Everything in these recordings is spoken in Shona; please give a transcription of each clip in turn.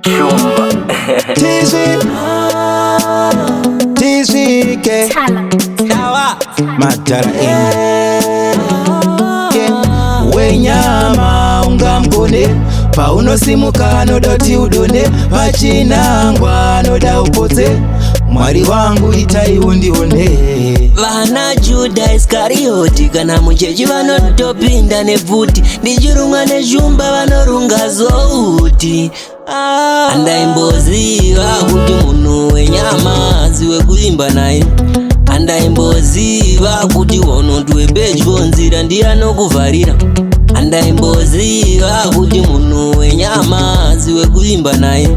Chumba TZK Dawa Matara Wenyama ungamkone pauno simuka nodoti udone pachinangwa noda upote mwari wangu itai undione. Vana Juda Iskarioti kana muchechi vanotopinda nebvuti ndichirunga nezvumba vanorunga zouti. Andaimboziva kuti munhu wenyama aziwe kuimba naye. Andaimboziva kuti waunotu wepedyo nzira ndiye anokuvharira. Andaimboziva kuti munhu wenyama aziwe kuimba naye.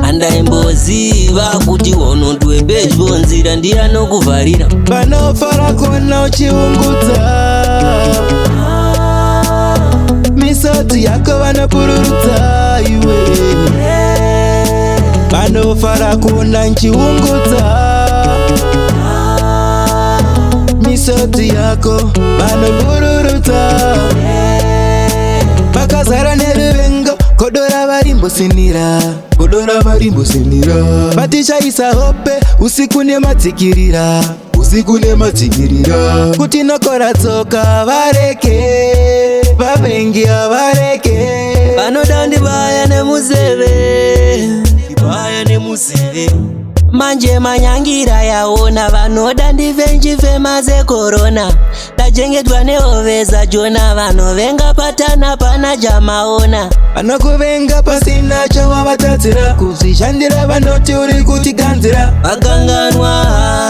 Andaimboziva kuti waunotu wepedyo nzira ndiye anokuvharira. Vanofara kuona uchiungudza misodzi yako vanopururudza iwe. Vanofara kuona nchiungudza misodzi yako vanopururudza. Vakazara neruvengo kodora varimbosinira vatichaisa hope usiku nemadzikirira kuti nokora tsoka vareke vavengi avareke. Vanoda ndibaya nemuzeve manje manyangira yaona. Vanoda ndivenjifema zekorona ndachengetwa neoveza jona. Vanovenga patana pana jamaona. Vanokuvenga pasina chavavatatsira kuzvishandira vanoti uri kutiganzira. Vakanganwa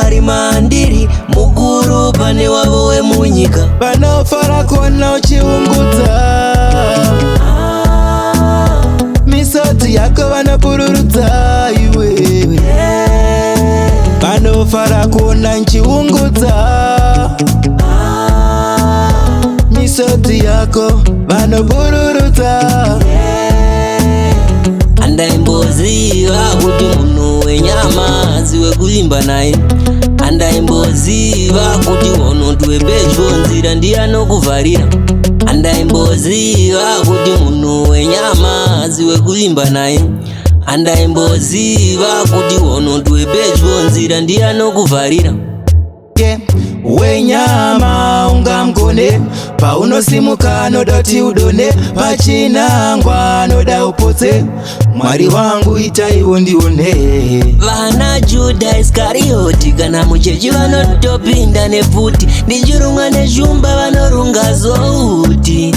hari mandiri mukuru pane wavo wemunyika. Vanofara kuona uchiungudza misodzi yako vanopururudza iwe. Vanofara kuona nchiungudza misodzi yako vanopururudza. Andaimboziva kuti munhu wenyama aziwe kuimba naye. Andaimboziva kuti waunotu wepedyo nzira ndiye anokuvharira. Andaimboziva kuti munhu wenyama aziwe kuimba naye. Andaimboziva kuti waunotu wepedyo nzira ndiye anokuvharira. Wenyama ungamkone paunosimuka nodoti udone pachinangwa noda upotse mwari wangu itai undione. Vana Juda Iskarioti kana muchechi vanotopinda nebvuti ndichirunga nezvumba vanorunga zouti.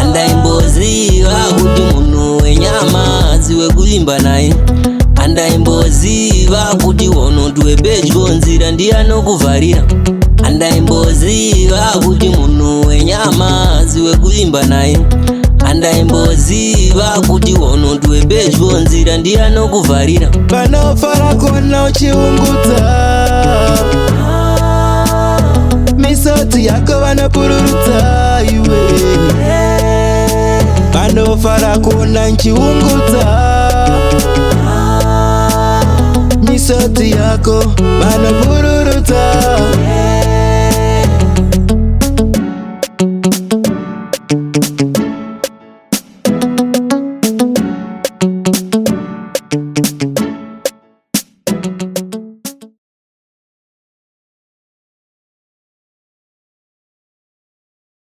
Andaimboziva kuti munhu wenyama aziwe kuimba naye. Andaimboziva kuti waunotu wepedyo nzira ndiye anokuvharira. Andaimboziva kuti munhu wenyama aziwe kuimba naye. Andaimboziva kuti waunotu wepedyo nzira ndiye anokuvharira. Vanofara kuona uchiungudza misodzi yako vanopururudza iwe. Vanofara kuona nchiungudza misodzi yako vanopururudza.